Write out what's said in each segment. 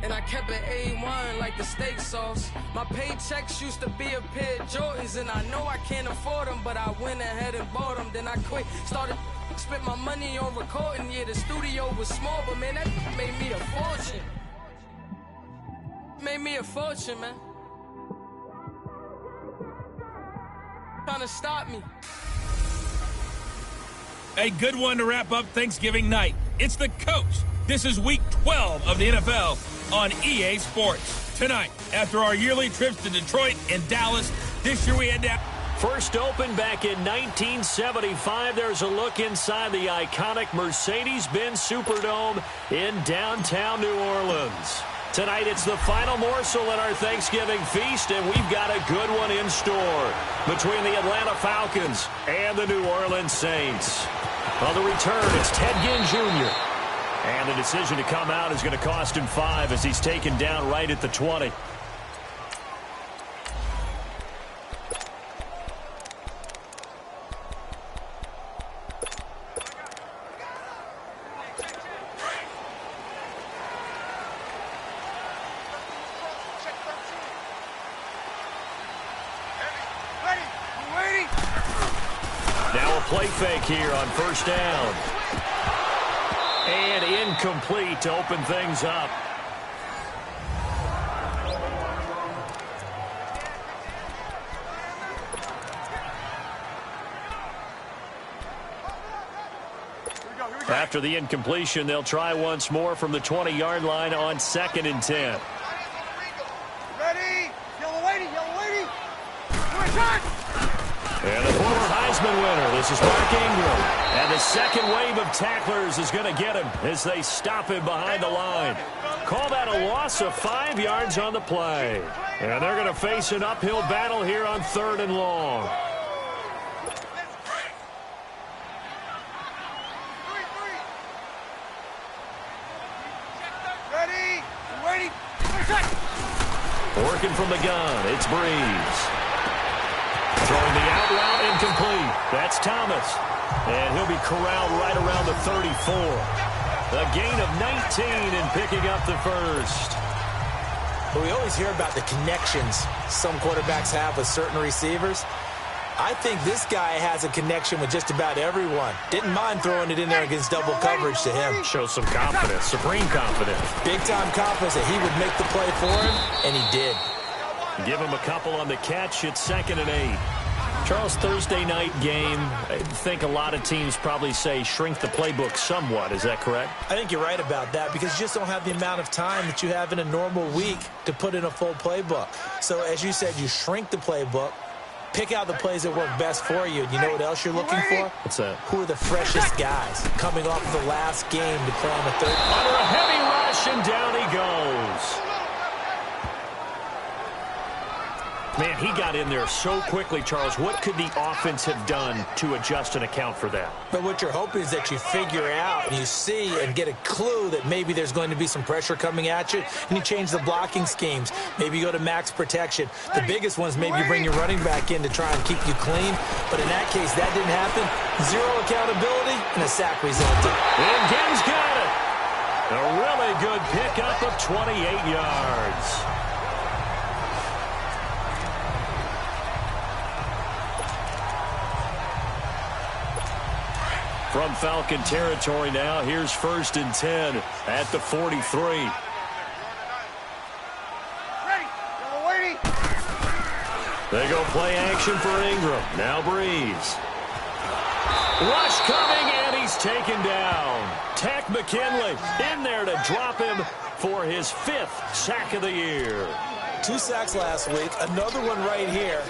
And I kept it A1 like the steak sauce. My paychecks used to be a pair of Jordans, and I know I can't afford them, but I went ahead and bought them. Then I quit, spent my money on recording. Yeah, the studio was small, but man, that made me a fortune. Made me a fortune, man. Trying to stop me. A good one to wrap up Thanksgiving night. It's the coach. This is week 12 of the NFL on EA Sports. Tonight, after our yearly trips to Detroit and Dallas, this year we head down. First opened back in 1975. There's a look inside the iconic Mercedes-Benz Superdome in downtown New Orleans. Tonight, it's the final morsel in our Thanksgiving feast, and we've got a good one in store between the Atlanta Falcons and the New Orleans Saints. On the return, it's Ted Ginn Jr. And the decision to come out is going to cost him 5 as he's taken down right at the 20. Now a play fake here on first down. And incomplete to open things up. After the incompletion, they'll try once more from the 20-yard line on 2nd and 10. Ready? Yellow lady, yellow lady. And the former Heisman winner, this is Mark Ingram. And the second wave of tacklers is going to get him as they stop him behind the line. Call that a loss of 5 yards on the play. And they're going to face an uphill battle here on 3rd and long. Ready? Ready? Working from the gun, it's Breeze. Throwing the out route incomplete. That's Thomas. And he'll be corralled right around the 34. A gain of 19 and picking up the first. But we always hear about the connections some quarterbacks have with certain receivers. I think this guy has a connection with just about everyone. Didn't mind throwing it in there against double coverage to him. Shows some confidence, supreme confidence. Big-time confidence that he would make the play for him, and he did. Give him a couple on the catch. It's 2nd and 8. Charles, Thursday night game, I think a lot of teams probably say shrink the playbook somewhat. Is that correct? I think you're right about that because you just don't have the amount of time that you have in a normal week to put in a full playbook. So, as you said, you shrink the playbook, pick out the plays that work best for you. You know what else you're looking for? What's that? Who are the freshest guys coming off of the last game to play on the third? Under a heavy rush, and down he goes. Man, he got in there so quickly, Charles. What could the offense have done to adjust and account for that? But what you're hoping is that you figure out and you see and get a clue that maybe there's going to be some pressure coming at you, and you change the blocking schemes. Maybe you go to max protection. The biggest ones, maybe you bring your running back in to try and keep you clean. But in that case, that didn't happen. Zero accountability, and a sack resulted. And Ginn's got it. A really good pickup of 28 yards. From Falcon territory now, here's 1st and 10 at the 43. Ready? Yellow lady. They go play action for Ingram. Now Breeze. Rush coming, and he's taken down. Tack McKinley in there to drop him for his 5th sack of the year. 2 sacks last week, another one right here.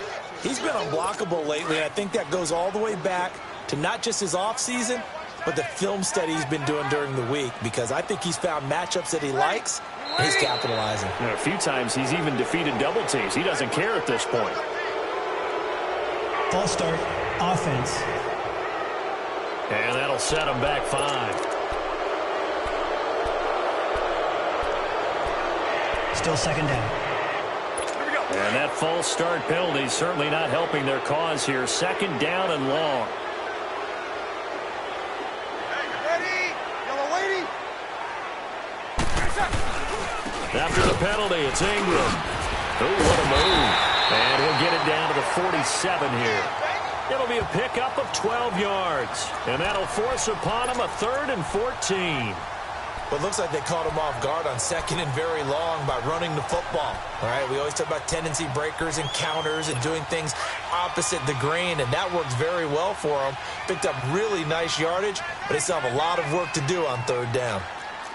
He's been unblockable lately, and I think that goes all the way back to not just his offseason, but the film study he's been doing during the week, because I think he's found matchups that he likes, and he's capitalizing. And a few times he's even defeated double teams. He doesn't care at this point. False start, offense. And that'll set him back 5. Still 2nd down. And that false start penalty is certainly not helping their cause here. 2nd down and long. Ready? Yellow lady. After the penalty, it's Ingram. Oh, what a move. And he'll get it down to the 47 here. It'll be a pickup of 12 yards. And that'll force upon him a 3rd and 14. Well, it looks like they caught him off guard on 2nd and very long by running the football. All right, we always talk about tendency breakers and counters and doing things opposite the grain, and that works very well for them. Picked up really nice yardage, but they still have a lot of work to do on 3rd down.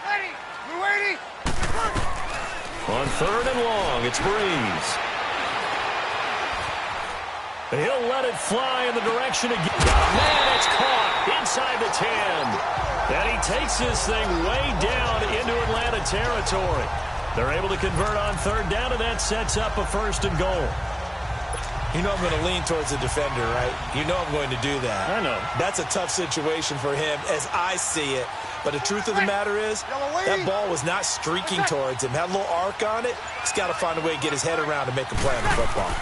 Ready. We're waiting. On 3rd and long, it's Breeze. He'll let it fly in the direction of... Man, it's caught inside the 10. And he takes this thing way down into Atlanta territory. They're able to convert on 3rd down, and that sets up a 1st and goal. You know I'm going to lean towards the defender, right? You know I'm going to do that. I know. That's a tough situation for him as I see it. But the truth of the matter is, that ball was not streaking towards him. Had a little arc on it. He's got to find a way to get his head around and make a play on the football.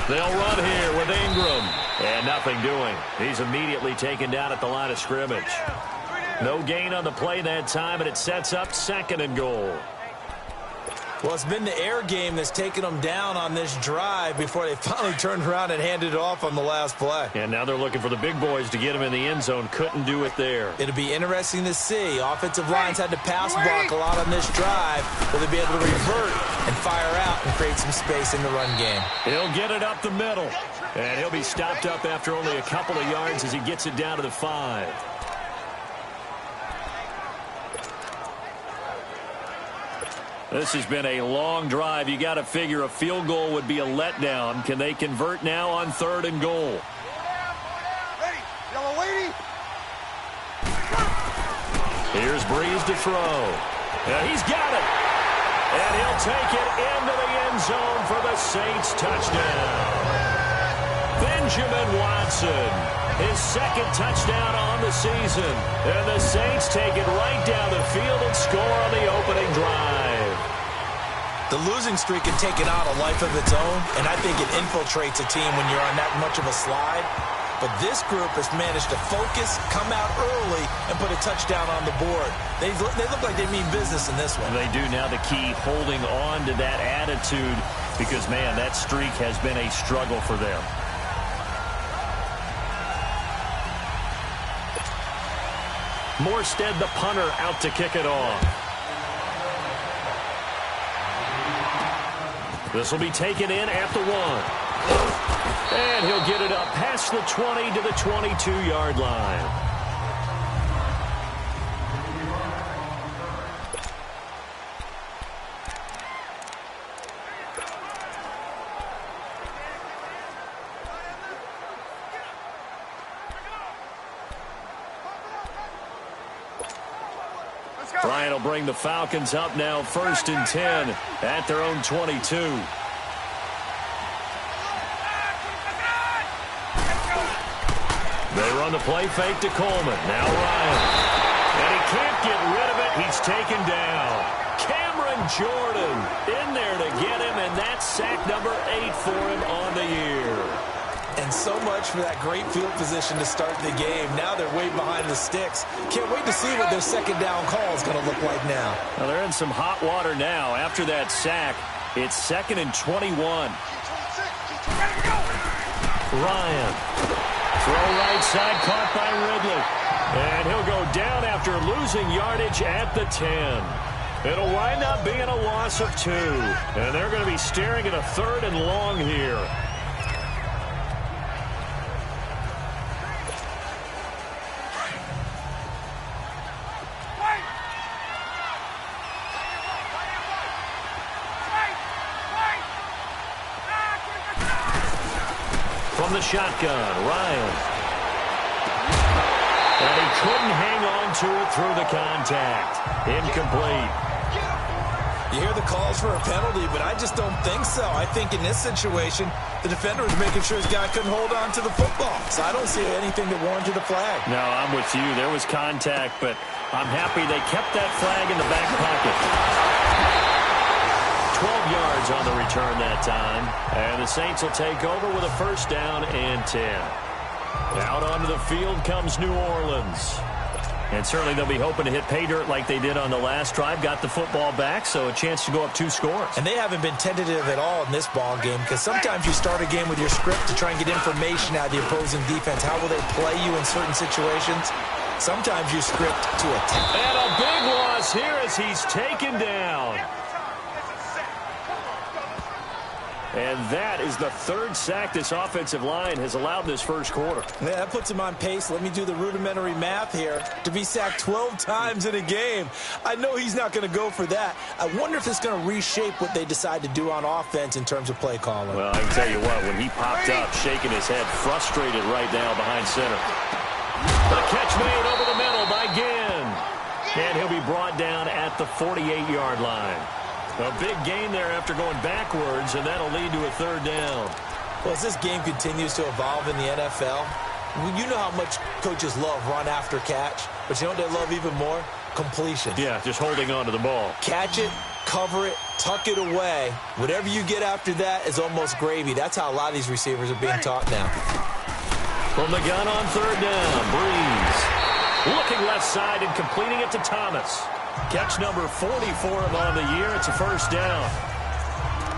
They'll run here with Ingram. And nothing doing. He's immediately taken down at the line of scrimmage. No gain on the play that time, and it sets up 2nd and goal. Well, it's been the air game that's taken them down on this drive before they finally turned around and handed it off on the last play. And now they're looking for the big boys to get him in the end zone. Couldn't do it there. It'll be interesting to see. Offensive lines had to pass block a lot on this drive. Will they be able to revert and fire out and create some space in the run game? He'll get it up the middle. And he'll be stopped up after only a couple of yards as he gets it down to the 5. This has been a long drive. You got to figure a field goal would be a letdown. Can they convert now on 3rd and goal? Ready. Yellow lady. Here's Breeze to throw. And he's got it. And he'll take it into the end zone for the Saints touchdown. Benjamin Watson, his 2nd touchdown on the season. And the Saints take it right down the field and score on the opening drive. The losing streak can take it out a life of its own, and I think it infiltrates a team when you're on that much of a slide. But this group has managed to focus, come out early, and put a touchdown on the board. They look like they mean business in this one. They do. Now the key, holding on to that attitude, because, man, that streak has been a struggle for them. Morstead, the punter, out to kick it off. This will be taken in at the 1. And he'll get it up past the 20 to the 22-yard line. Ryan will bring the Falcons up now 1st and 10 at their own 22. They run the play fake to Coleman. Now Ryan. And he can't get rid of it. He's taken down. Cameron Jordan in there to get him, and that's sack number 8 for him on the year. And so much for that great field position to start the game. Now they're way behind the sticks. Can't wait to see what their 2nd down call is going to look like now. Well, they're in some hot water now. After that sack, it's 2nd and 21. Ryan. Throw right side, caught by Ridley. And he'll go down after losing yardage at the 10. It'll wind up being a loss of 2. And they're going to be staring at a 3rd and long here. From the shotgun, Ryan. And he couldn't hang on to it through the contact. Incomplete. You hear the calls for a penalty, but I just don't think so. I think in this situation, the defender was making sure his guy couldn't hold on to the football. So I don't see anything that warranted a flag. No, I'm with you. There was contact, but I'm happy they kept that flag in the back pocket. 12 yards on the return that time. And the Saints will take over with a 1st down and 10. Out onto the field comes New Orleans. And certainly they'll be hoping to hit pay dirt like they did on the last drive. Got the football back, so a chance to go up 2 scores. And they haven't been tentative at all in this ball game, because sometimes you start a game with your script to try and get information out of the opposing defense. How will they play you in certain situations? Sometimes you script to attack. And a big loss here as he's taken down. And that is the 3rd sack this offensive line has allowed this first quarter. Yeah, that puts him on pace. Let me do the rudimentary math here. To be sacked 12 times in a game, I know he's not going to go for that. I wonder if it's going to reshape what they decide to do on offense in terms of play calling. Well, I can tell you what, when he popped up, shaking his head, frustrated right now behind center. The catch made over the middle by Ginn. And he'll be brought down at the 48-yard line. A big gain there after going backwards, and that'll lead to a 3rd down. Well, as this game continues to evolve in the NFL, you know how much coaches love run after catch, but you know what they love even more? Completion. Yeah, just holding on to the ball. Catch it, cover it, tuck it away. Whatever you get after that is almost gravy. That's how a lot of these receivers are being taught now. From the gun on 3rd down, Breeze. Looking left side and completing it to Thomas. Catch number 40 for him on the year. It's a 1st down.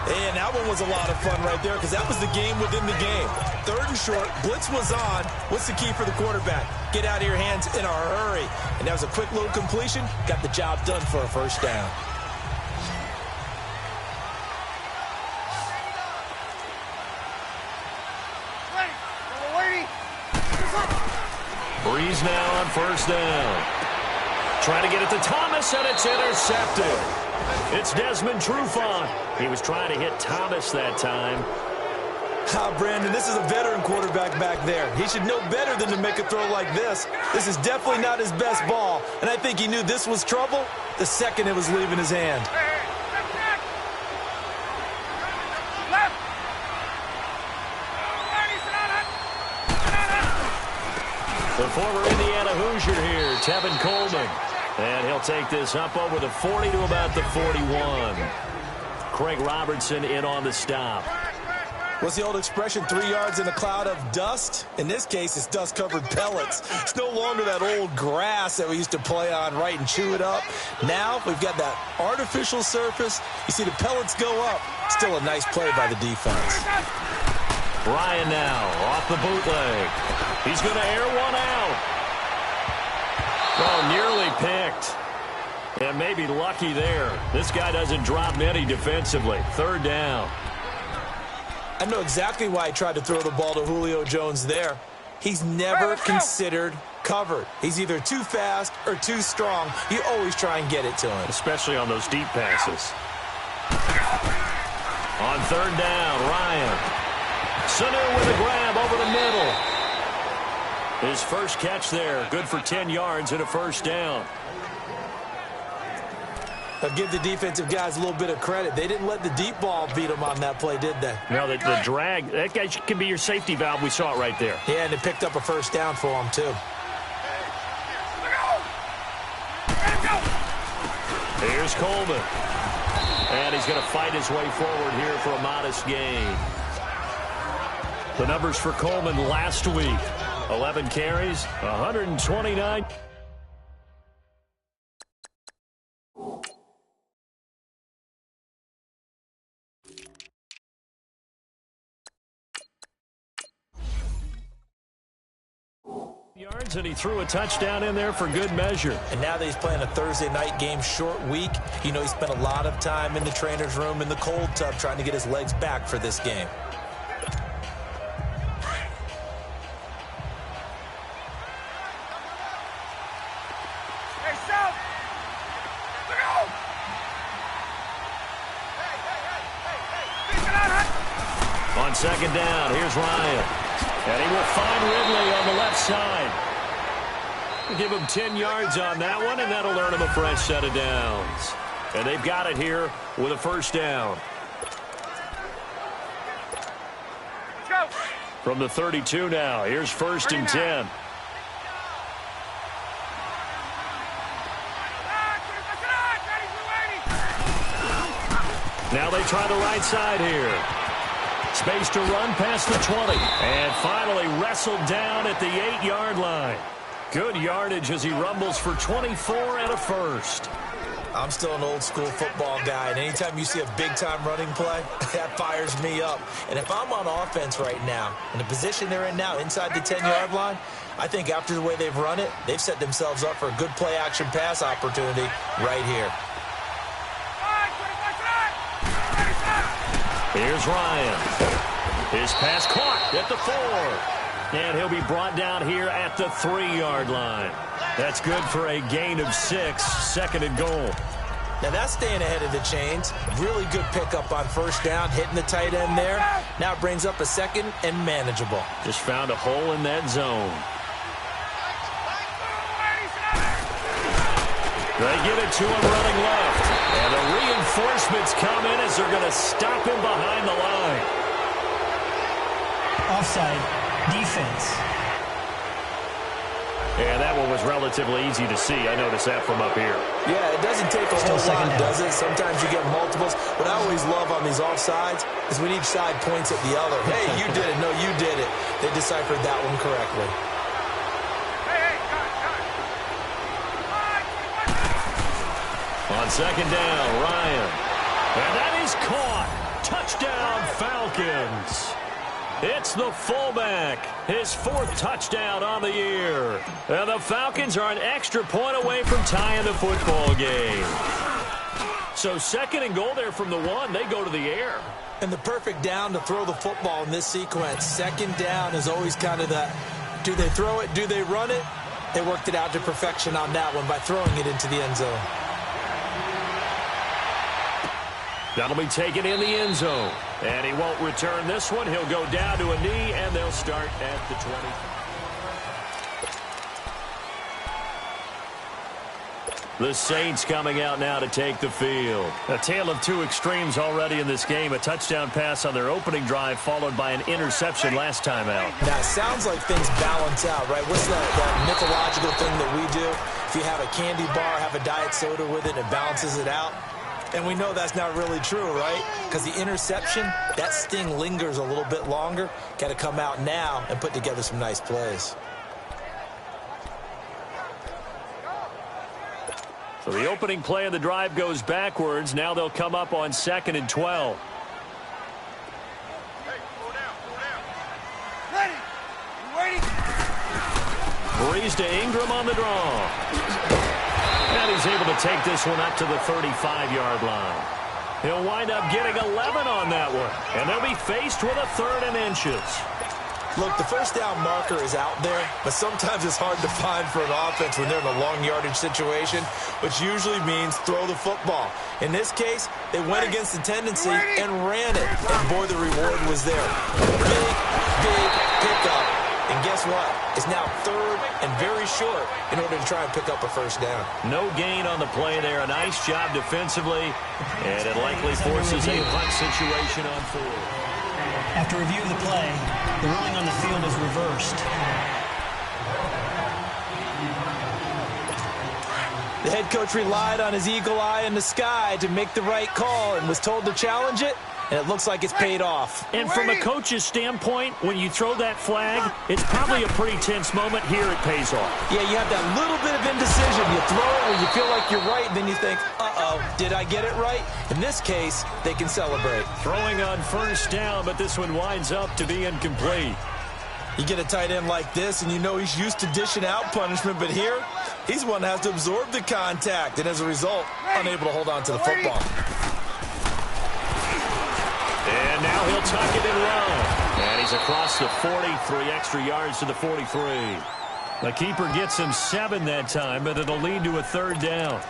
And that one was a lot of fun right there, because that was the game within the game. 3rd and short, blitz was on. What's the key for the quarterback? Get out of your hands in a hurry. And that was a quick little completion. Got the job done for a 1st down. Breeze now on 1st down. Trying to get it to Thomas, and it's intercepted. It's Desmond Trufant. He was trying to hit Thomas that time. Brandon, this is a veteran quarterback back there. He should know better than to make a throw like this. This is definitely not his best ball, and I think he knew this was trouble the second it was leaving his hand. The former Indiana Hoosier here, Tevin Coleman. And he'll take this up over the 40 to about the 41. Craig Robertson in on the stop. What's the old expression, 3 yards in a cloud of dust? In this case, it's dust-covered pellets. It's no longer that old grass that we used to play on, right, and chew it up. Now we've got that artificial surface. You see the pellets go up. Still a nice play by the defense. Ryan now off the bootleg. He's going to air one out. Oh, nearly picked. And maybe lucky there. This guy doesn't drop many defensively. 3rd down. I know exactly why he tried to throw the ball to Julio Jones there. He's never considered covered. He's either too fast or too strong. You always try and get it to him. Especially on those deep passes. On 3rd down, Ryan. Sanu with a grab over the middle. His first catch there, good for 10 yards and a 1st down. I'll give the defensive guys a little bit of credit. They didn't let the deep ball beat them on that play, did they? No, the drag, that guy can be your safety valve. We saw it right there. Yeah, and it picked up a 1st down for him, too. Here's Coleman. And he's going to fight his way forward here for a modest gain. The numbers for Coleman last week. 11 carries, 129. Yards, and he threw a touchdown in there for good measure. And now that he's playing a Thursday night game, short week, you know he spent a lot of time in the trainer's room in the cold tub trying to get his legs back for this game. On 2nd down, here's Ryan. And he will find Ridley on the left side. Give him 10 yards on that one, and that'll earn him a fresh set of downs. And they've got it here with a 1st down. From the 32 now, here's 1st and 10. Now they try the right side here. Space to run past the 20. And finally wrestled down at the 8-yard line. Good yardage as he rumbles for 24 and a first. I'm still an old-school football guy, and anytime you see a big-time running play, that fires me up. And if I'm on offense right now, in the position they're in now, inside the 10-yard line, I think after the way they've run it, they've set themselves up for a good play-action pass opportunity right here. Here's Ryan. His pass caught at the 4. And he'll be brought down here at the 3-yard line. That's good for a gain of 6, second and goal. Now that's staying ahead of the chains. Really good pickup on first down, hitting the tight end there. Now it brings up a second and manageable. Just found a hole in that zone. They give it to him running left. And the reinforcements come in as they're going to stop him behind the line. Offside. Defense. And that one was relatively easy to see. I noticed that from up here. Yeah, it doesn't take a whole second lot, down. does it? Sometimes you get multiples. What I always love on these offsides is when each side points at the other. Hey, you did it. No, you did it. They deciphered that one correctly. On second down, Ryan. And that is caught. Touchdown, Falcons. It's the fullback, his 4th touchdown on the year. And the Falcons are an extra point away from tying the football game. So second and goal there from the 1. They go to the air. And the perfect down to throw the football in this sequence. Second down is always kind of the, do they throw it, do they run it? They worked it out to perfection on that one by throwing it into the end zone. That'll be taken in the end zone. And he won't return this one. He'll go down to a knee, and they'll start at the 20. The Saints coming out now to take the field. A tale of two extremes already in this game. A touchdown pass on their opening drive, followed by an interception last time out. Now, it sounds like things balance out, right? What's that mythological thing that we do? If you have a candy bar, have a diet soda with it, it balances it out. And we know that's not really true, right? Because the interception, that sting lingers a little bit longer. Got to come out now and put together some nice plays. So the opening play of the drive goes backwards. Now they'll come up on 2nd and 12. Hey, pull down. Ready? You waiting? Breeze to Ingram on the draw. And he's able to take this one up to the 35-yard line. He'll wind up getting 11 on that one. And they'll be faced with a 3rd and inches. Look, the first down marker is out there, but sometimes it's hard to find for an offense when they're in a long yardage situation, which usually means throw the football. In this case, they went against the tendency and ran it. And boy, the reward was there. Big pickup. And guess what? It's now 3rd and very short in order to try and pick up a first down. No gain on the play there. A nice job defensively. And it likely forces a punt situation on 4th. After review of the play, the ruling on the field is reversed. The head coach relied on his eagle eye in the sky to make the right call and was told to challenge it, and it looks like it's paid off. And from a coach's standpoint, when you throw that flag, it's probably a pretty tense moment. Here it pays off. Yeah, you have that little bit of indecision. You throw it when you feel like you're right, and then you think, uh-oh, did I get it right? In this case, they can celebrate. Throwing on first down, but this one winds up to be incomplete. You get a tight end like this, and you know he's used to dishing out punishment, but here, he's one that has to absorb the contact, and as a result, unable to hold on to the football. And now he'll tuck it and run. And he's across the 40, 3 extra yards to the 43. The keeper gets him 7 that time, but it'll lead to a 3rd down.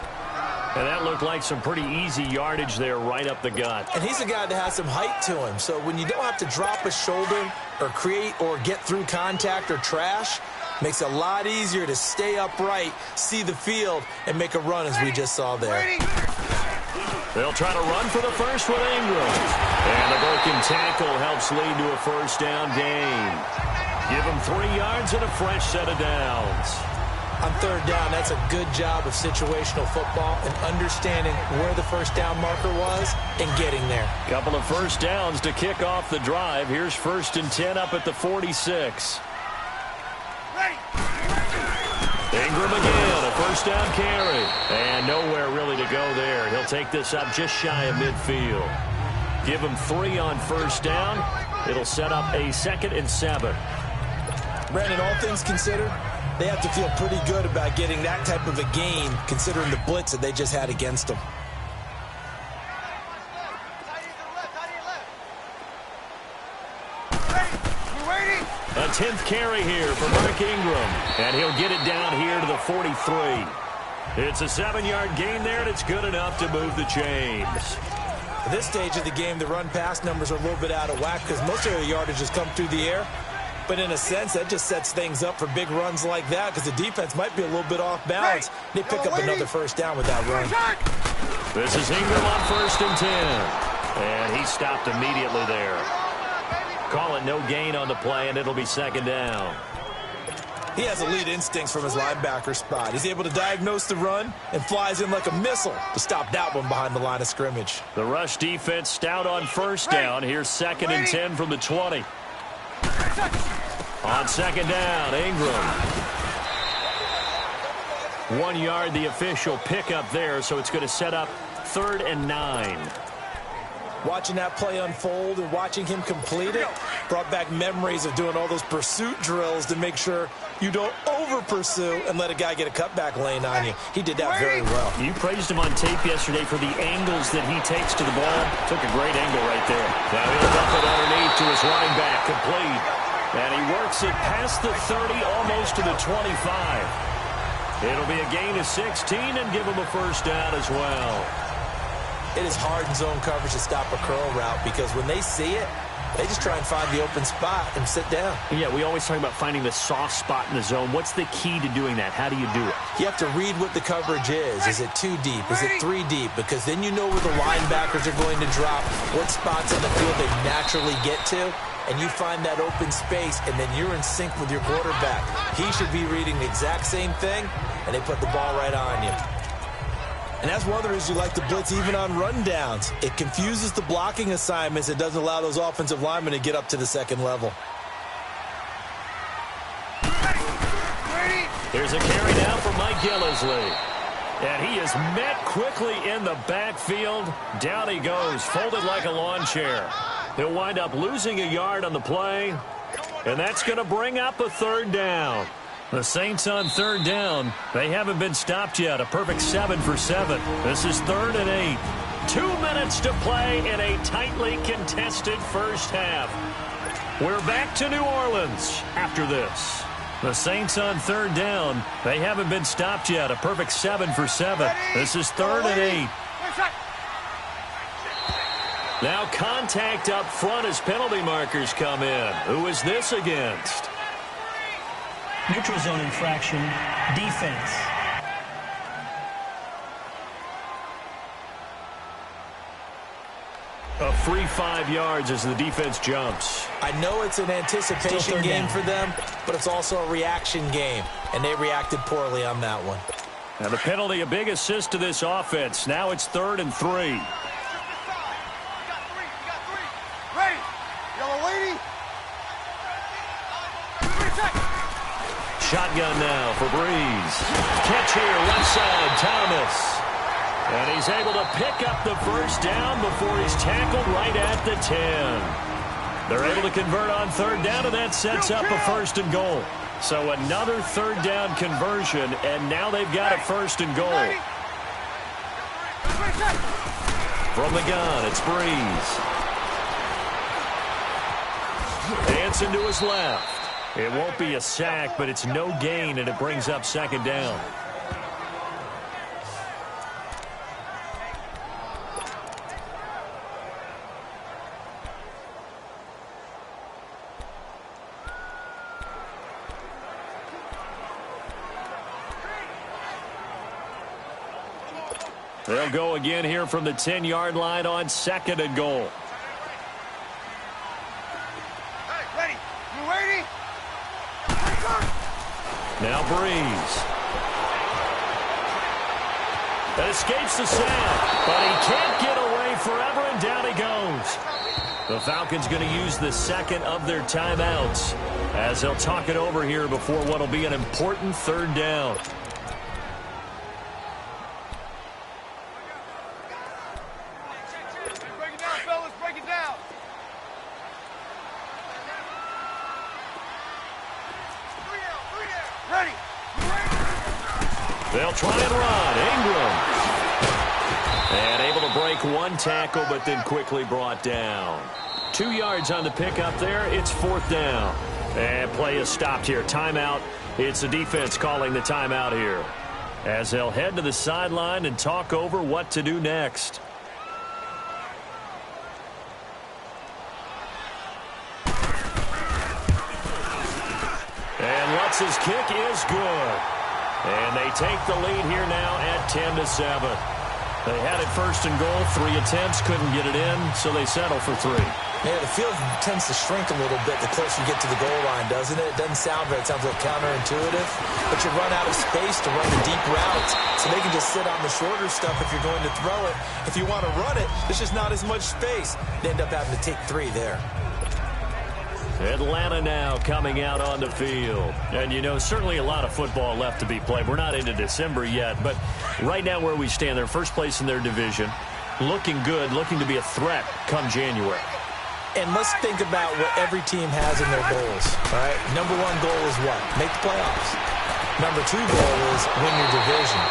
And that looked like some pretty easy yardage there right up the gut. And he's a guy that has some height to him, so when you don't have to drop a shoulder or create or get through contact or trash, makes it a lot easier to stay upright, see the field, and make a run as we just saw there. They'll try to run for the first with Ingram. And the broken tackle helps lead to a first down gain. Give him 3 yards and a fresh set of downs. On 3rd down, that's a good job of situational football and understanding where the first down marker was and getting there. Couple of first downs to kick off the drive. Here's 1st and 10 up at the 46. Ready? Ingram again, a first down carry. And nowhere really to go there. He'll take this up just shy of midfield. Give him 3 on first down. It'll set up a 2nd and 7. Brandon, all things considered, they have to feel pretty good about getting that type of a gain, considering the blitz that they just had against them. A 10th carry here for Mark Ingram. And he'll get it down here to the 43. It's a 7-yard gain there, and it's good enough to move the chains. At this stage of the game, the run-pass numbers are a little bit out of whack because most of their yardage has come through the air. But in a sense, that just sets things up for big runs like that because the defense might be a little bit off balance. They pick up another first down with that run. This is Ingram on 1st and 10. And he stopped immediately there. Call it no gain on the play, and it'll be 2nd down. He has elite instincts from his linebacker spot. He's able to diagnose the run and flies in like a missile to stop that one behind the line of scrimmage. The rush defense stout on 1st down. Here's 2nd and 10 from the 20. On 2nd down, Ingram. 1 yard, the official pickup there, so it's going to set up 3rd and 9. Watching that play unfold and watching him complete it brought back memories of doing all those pursuit drills to make sure you don't over-pursue and let a guy get a cutback lane on you. He did that very well. You praised him on tape yesterday for the angles that he takes to the ball. Took a great angle right there. Now he'll dump it underneath to his running back, complete. And he works it past the 30, almost to the 25. It'll be a gain of 16 and give him a first down as well. It is hard in zone coverage to stop a curl route because when they see it, they just try and find the open spot and sit down. Yeah, we always talk about finding the soft spot in the zone. What's the key to doing that? How do you do it? You have to read what the coverage is. Is it 2 deep? Is it 3 deep? Because then you know where the linebackers are going to drop, what spots on the field they naturally get to, and you find that open space, and then you're in sync with your quarterback. He should be reading the exact same thing, and they put the ball right on you. And that's one of the reasons you like to blitz even on rundowns. It confuses the blocking assignments. It doesn't allow those offensive linemen to get up to the 2nd level. Here's a carry now for Mike Gillisley. And he is met quickly in the backfield. Down he goes, folded like a lawn chair. He'll wind up losing a yard on the play. And that's going to bring up a 3rd down. The Saints on 3rd down. They haven't been stopped yet. A perfect 7 for 7. This is 3rd and 8. 2 minutes to play in a tightly contested first half. We're back to New Orleans after this. The Saints on 3rd down. They haven't been stopped yet. A perfect 7 for 7. This is 3rd and 8. Now contact up front as penalty markers come in. Who is this against? Neutral zone infraction, defense. A free 5 yards as the defense jumps. I know it's an anticipation game for them, but it's also a reaction game, and they reacted poorly on that one. And the penalty, a big assist to this offense. Now it's 3rd and 3. Ready. Yellow lady. Shotgun now for Breeze. Catch here, left side, Thomas. And he's able to pick up the first down before he's tackled right at the 10. They're able to convert on 3rd down, and that sets up a 1st and goal. So another 3rd down conversion, and now they've got a 1st and goal. From the gun, it's Breeze. Dancing to his left. It won't be a sack, but it's no gain, and it brings up 2nd down. They'll go again here from the 10-yard line on 2nd and goal. Hey, ready. You ready? Now Breeze. That escapes the sack, but he can't get away forever, and down he goes. The Falcons going to use the 2nd of their timeouts as they'll talk it over here before what will be an important 3rd down. They'll try and run. Ingram. And able to break one tackle, but then quickly brought down. 2 yards on the pickup there. It's 4th down. And play is stopped here. Timeout. It's the defense calling the timeout here, as they'll head to the sideline and talk over what to do next. And Lutz's kick is good. And they take the lead here now at 10-7. They had it 1st and goal, 3 attempts, couldn't get it in, so they settle for 3. Yeah, the field tends to shrink a little bit the closer you get to the goal line, doesn't it? It doesn't sound right. It sounds a little counterintuitive. But you run out of space to run the deep routes, so they can just sit on the shorter stuff if you're going to throw it. If you want to run it, there's just not as much space. They end up having to take 3 there. Atlanta now coming out on the field. And, you know, certainly a lot of football left to be played. We're not into December yet, but right now where we stand, they're first place in their division. Looking good, looking to be a threat come January. And let's think about what every team has in their goals, all right? Number 1 goal is what? Make the playoffs. Number 2 goal is win your division.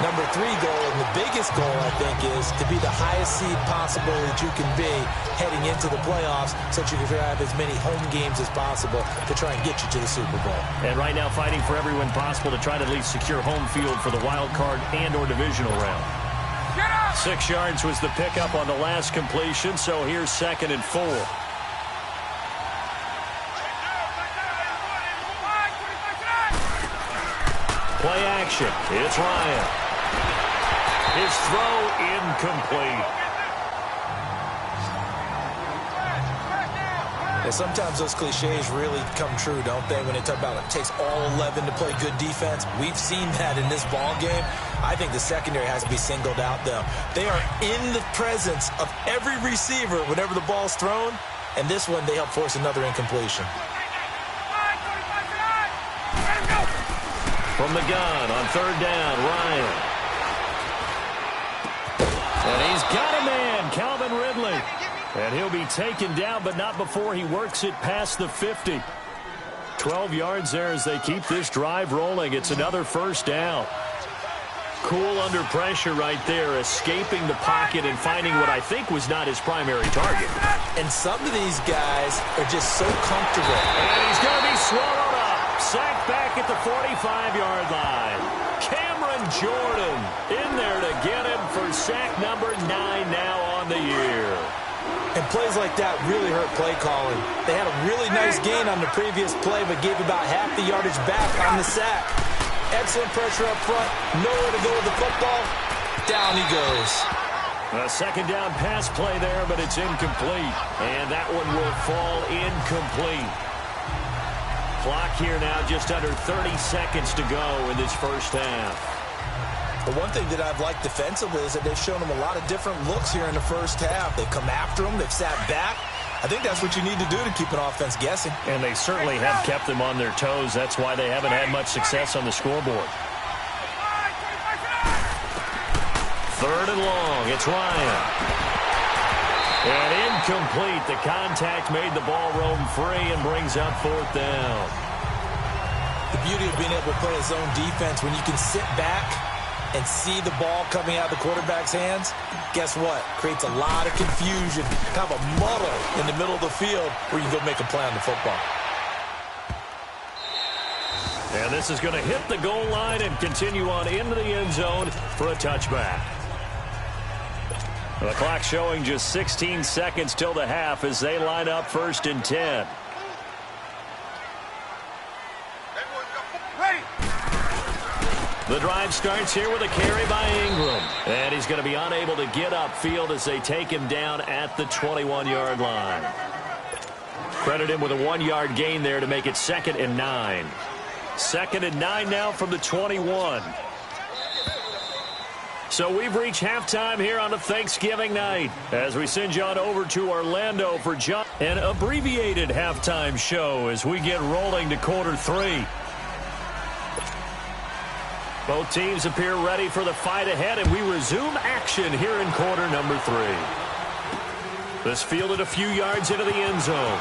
Number 3 goal, and the biggest goal, I think, is to be the highest seed possible that you can be heading into the playoffs so that you can have as many home games as possible to try and get you to the Super Bowl. And right now fighting for every win possible to try to at least secure home field for the wild card and or divisional round. 6 yards was the pickup on the last completion, so here's 2nd and 4. Play action. It's Ryan. His throw incomplete. And sometimes those cliches really come true, don't they? When they talk about it takes all 11 to play good defense. We've seen that in this ball game. I think the secondary has to be singled out, though. They are in the presence of every receiver whenever the ball's thrown. And this one, they help force another incompletion. From the gun on 3rd down, Ryan. And he's got a man, Calvin Ridley. And he'll be taken down, but not before he works it past the 50. 12 yards there as they keep this drive rolling. It's another 1st down. Cool under pressure right there, escaping the pocket and finding what I think was not his primary target. And some of these guys are just so comfortable. And he's going to be swallowed up. Sacked back at the 45-yard line. Cameron Jordan in there to get him for sack number 9 now on the year. And plays like that really hurt play calling. They had a really nice gain on the previous play, but gave about half the yardage back on the sack. Excellent pressure up front. Nowhere to go with the football. Down he goes. A 2nd down pass play there, but it's incomplete. And that one will fall incomplete. Clock here now just under 30 seconds to go in this 1st half. The one thing that I've liked defensively is that they've shown them a lot of different looks here in the 1st half. They've come after them. They've sat back. I think that's what you need to do to keep an offense guessing. And they certainly have kept them on their toes. That's why they haven't had much success on the scoreboard. 3rd and long. It's Ryan. And incomplete. The contact made the ball roam free and brings up 4th down. The beauty of being able to play a zone defense, when you can sit back and see the ball coming out of the quarterback's hands, guess what? Creates a lot of confusion, kind of a muddle in the middle of the field where you can go make a play on the football. And this is going to hit the goal line and continue on into the end zone for a touchback. The clock showing just 16 seconds till the half as they line up 1st and 10. The drive starts here with a carry by Ingram. And he's going to be unable to get upfield as they take him down at the 21-yard line. Credit him with a 1-yard gain there to make it 2nd and 9. 2nd and 9 now from the 21. So we've reached halftime here on a Thanksgiving night as we send you on over to Orlando for an abbreviated halftime show as we get rolling to quarter 3. Both teams appear ready for the fight ahead, and we resume action here in quarter number 3. This fielded a few yards into the end zone.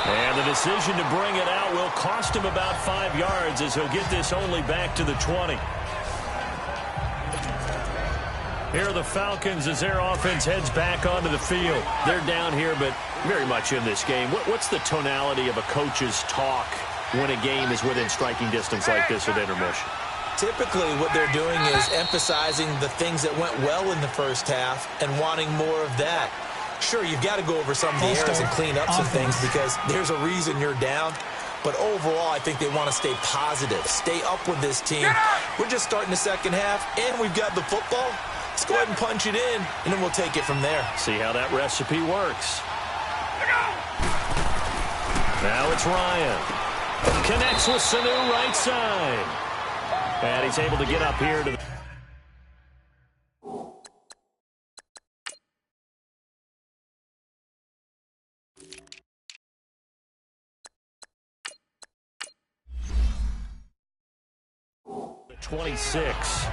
And the decision to bring it out will cost him about 5 yards as he'll get this only back to the 20. Here are the Falcons as their offense heads back onto the field. They're down here, but very much in this game. What's the tonality of a coach's talk when a game is within striking distance like this at intermission? Typically, what they're doing is emphasizing the things that went well in the first half and wanting more of that. Sure, you've got to go over some of the errors and clean up some things because there's a reason you're down. But overall, I think they want to stay positive, stay up with this team. We're just starting the second half, and we've got the football. Let's go ahead and punch it in, and then we'll take it from there. See how that recipe works. Now it's Ryan. Connects with Sanu right side. And he's able to get up here to the 26.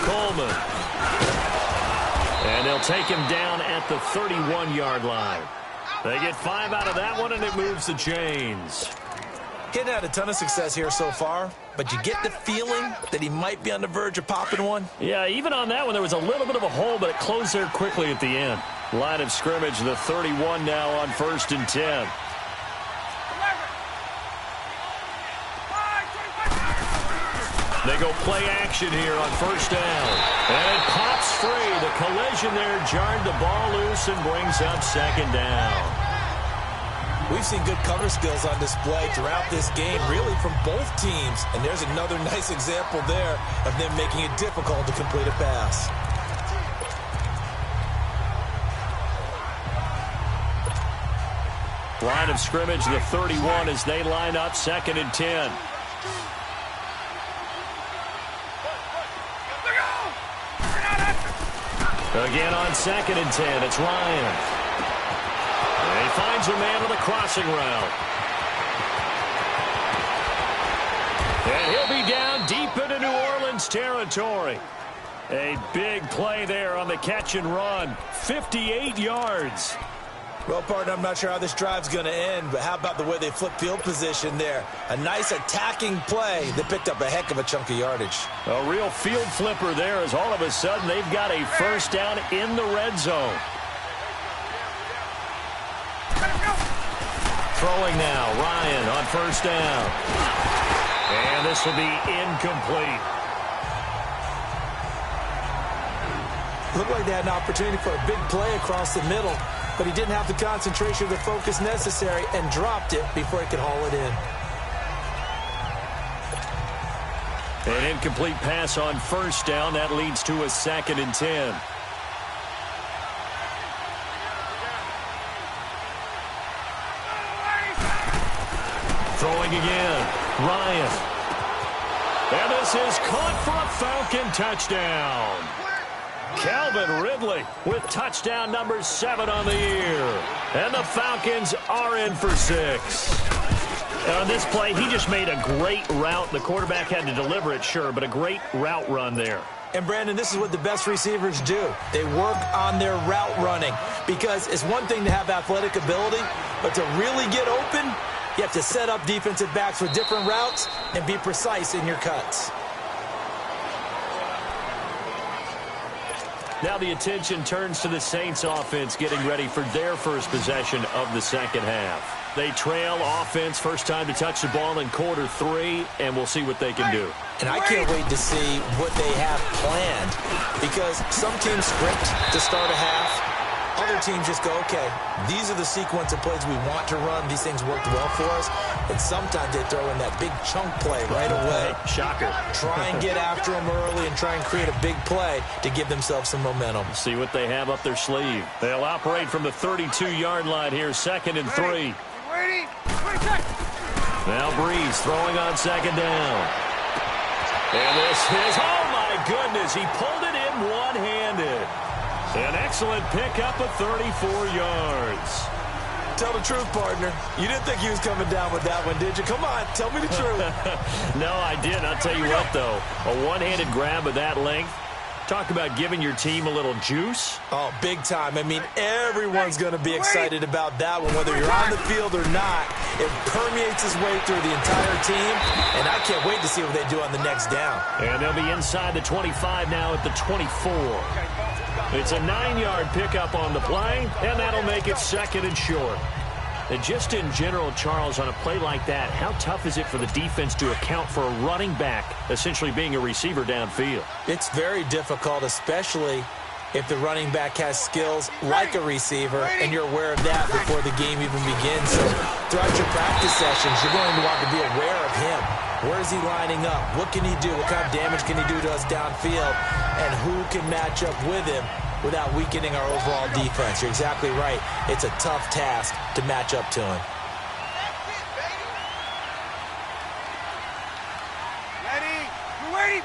Coleman. And they'll take him down at the 31-yard line. They get 5 out of that one, and it moves the chains. Getting had a ton of success here so far, but you get the feeling that he might be on the verge of popping one. Yeah, even on that one, there was a little bit of a hole, but it closed there quickly at the end. Line of scrimmage, the 31 now on 1st and 10. They go play action here on 1st down. And it pops free. The collision there jarred the ball loose and brings up 2nd down. We've seen good cover skills on display throughout this game, really from both teams. And there's another nice example there of them making it difficult to complete a pass. Line of scrimmage, the 31 as they line up 2nd and 10. Again on 2nd and 10, it's Ryan. And he finds a man with a crossing route. And he'll be down deep into New Orleans territory. A big play there on the catch and run. 58 yards. Well, partner, I'm not sure how this drive's going to end, but how about the way they flip field position there? A nice attacking play that picked up a heck of a chunk of yardage. A real field flipper there as all of a sudden they've got a 1st down in the red zone. Throwing now, Ryan on 1st down. And this will be incomplete. Looked like they had an opportunity for a big play across the middle, but he didn't have the concentration or the focus necessary and dropped it before he could haul it in. An incomplete pass on 1st down. That leads to a 2nd and 10. Throwing again. Ryan. And this is caught for a Falcon touchdown. Calvin Ridley with touchdown number 7 on the year. And the Falcons are in for 6. And on this play, he just made a great route. The quarterback had to deliver it, sure, but a great route run there. And, Brandon, this is what the best receivers do. They work on their route running because it's one thing to have athletic ability, but to really get open, you have to set up defensive backs with different routes and be precise in your cuts. Now the attention turns to the Saints offense getting ready for their first possession of the second half. They trail offense, first time to touch the ball in quarter 3, and we'll see what they can do. And I can't wait to see what they have planned because some teams script to start a half. Other teams just go, okay, these are the sequence of plays we want to run. These things worked well for us. And sometimes they throw in that big chunk play right away. Shocker. Try and get after them early and try and create a big play to give themselves some momentum. See what they have up their sleeve. They'll operate from the 32-yard line here, 2nd and 3. Now Breeze throwing on 2nd down. And this is, oh my goodness, he pulled it in one-handed. An excellent pickup of 34 yards. Tell the truth, partner. You didn't think he was coming down with that one, did you? Come on, tell me the truth. No, I didn't. I'll tell you what, though. A one-handed grab of that length. Talk about giving your team a little juice. Oh, big time. I mean, everyone's going to be excited about that one, whether you're on the field or not. It permeates its way through the entire team, and I can't wait to see what they do on the next down. And they'll be inside the 25 now at the 24. It's a 9-yard pickup on the play, and that'll make it second and short. And just in general, Charles, on a play like that, how tough is it for the defense to account for a running back essentially being a receiver downfield? It's very difficult, especially if the running back has skills like a receiver, and you're aware of that before the game even begins. So throughout your practice sessions, you're going to want to be aware of him. Where is he lining up? What can he do? What kind of damage can he do to us downfield? And who can match up with him without weakening our overall defense? You're exactly right. It's a tough task to match up to him. Ready? You ready?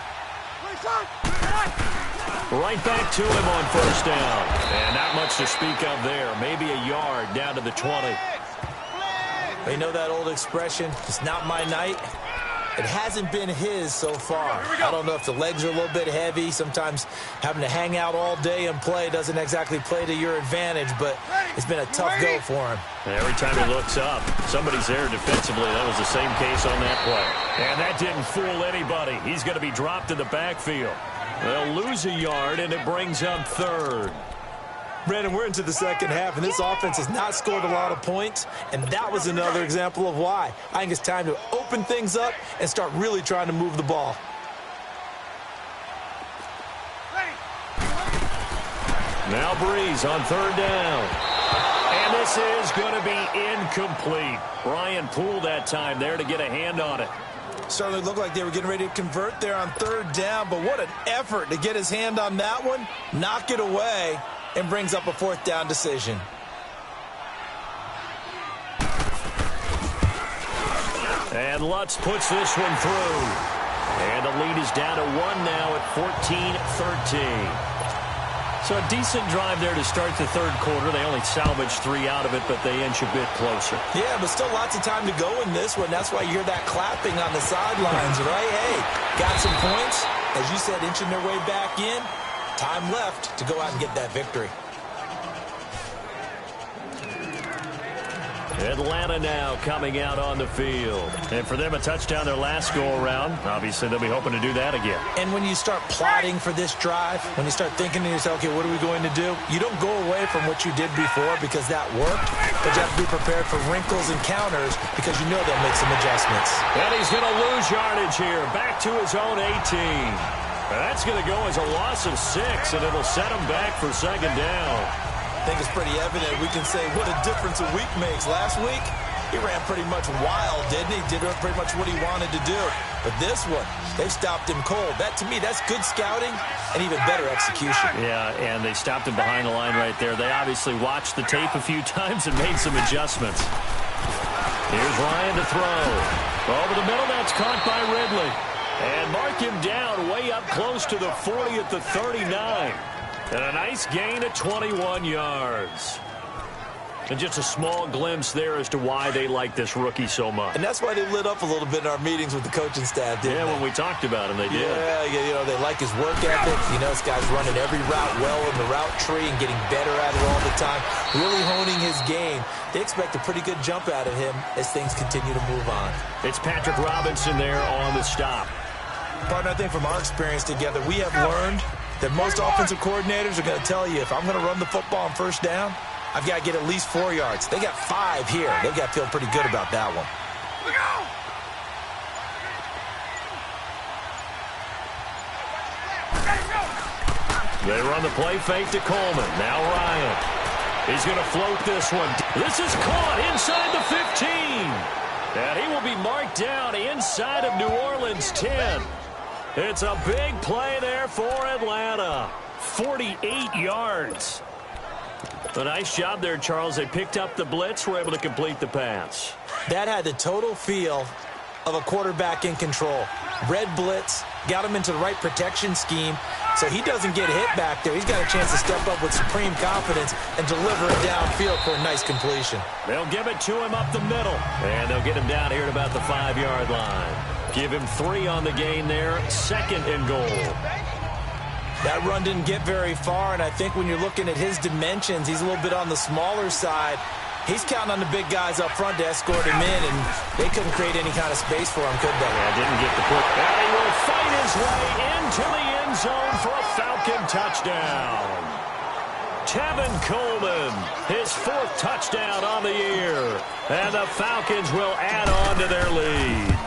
Right back to him on first down. And not much to speak of there. Maybe a yard down to the 20. You know that old expression, it's not my night? It hasn't been his so far. I don't know if the legs are a little bit heavy. Sometimes having to hang out all day and play doesn't exactly play to your advantage, but it's been a tough go for him. Every time he looks up, somebody's there defensively. That was the same case on that play. And that didn't fool anybody. He's going to be dropped in the backfield. They'll lose a yard, and it brings up third. Brandon, we're into the second half, and this offense has not scored a lot of points, and that was another example of why. I think it's time to open things up and start really trying to move the ball. Now Breeze on third down. And this is going to be incomplete. Brian Poole that time there to get a hand on it. Certainly looked like they were getting ready to convert there on third down, but what an effort to get his hand on that one, knock it away, and brings up a fourth down decision. And Lutz puts this one through. And the lead is down to 1 now at 14-13. So a decent drive there to start the third quarter. They only salvaged 3 out of it, but they inch a bit closer. Yeah, but still lots of time to go in this one. That's why you hear that clapping on the sidelines, right? Hey, got some points. As you said, inching their way back in. Time left to go out and get that victory. Atlanta now coming out on the field. And for them, a touchdown their last go-around. Obviously, they'll be hoping to do that again. And when you start plotting for this drive, when you start thinking to yourself, okay, what are we going to do? You don't go away from what you did before because that worked, but you have to be prepared for wrinkles and counters because you know they'll make some adjustments. And he's going to lose yardage here. Back to his own 18. That's going to go as a loss of 6, and it'll set him back for second down. I think it's pretty evident. We can say what a difference a week makes. Last week, he ran pretty much wild, didn't he? Did pretty much what he wanted to do. But this one, they stopped him cold. That, to me, that's good scouting and even better execution. Yeah, and they stopped him behind the line right there. They obviously watched the tape a few times and made some adjustments. Here's Ryan to throw. Over the middle, that's caught by Ridley. And mark him down way up close to the 40 at the 39. And a nice gain of 21 yards. And just a small glimpse there as to why they like this rookie so much. And that's why they lit up a little bit in our meetings with the coaching staff, didn't they? When we talked about him, they did. Yeah, you know, they like his work ethic. You know, this guy's running every route well in the route tree and getting better at it all the time. Really honing his game. They expect a pretty good jump out of him as things continue to move on. It's Patrick Robinson there on the stop. Partner, I think from our experience together, we have learned that most offensive coordinators are going to tell you, if I'm going to run the football on first down, I've got to get at least 4 yards. They got 5 here. They've got to feel pretty good about that one. They run the play fake to Coleman. Now Ryan. He's going to float this one. This is caught inside the 15. And he will be marked down inside of New Orleans 10. It's a big play there for Atlanta. 48 yards. A nice job there, Charles. They picked up the blitz, were able to complete the pass. That had the total feel of a quarterback in control. Red blitz, got him into the right protection scheme, So he doesn't get hit back there. He's got a chance to step up with supreme confidence and deliver it downfield for a nice completion. They'll give it to him up the middle. And they'll get him down here at about the 5-yard line. Give him 3 on the gain there. 2nd and goal. That run didn't get very far, and I think when you're looking at his dimensions, he's a little bit on the smaller side. He's counting on the big guys up front to escort him in, and they couldn't create any kind of space for him, could they? Yeah, didn't get the push. And he will fight his way into the end zone for a Falcon touchdown. Tevin Coleman, his 4th touchdown on the year. And the Falcons will add on to their lead.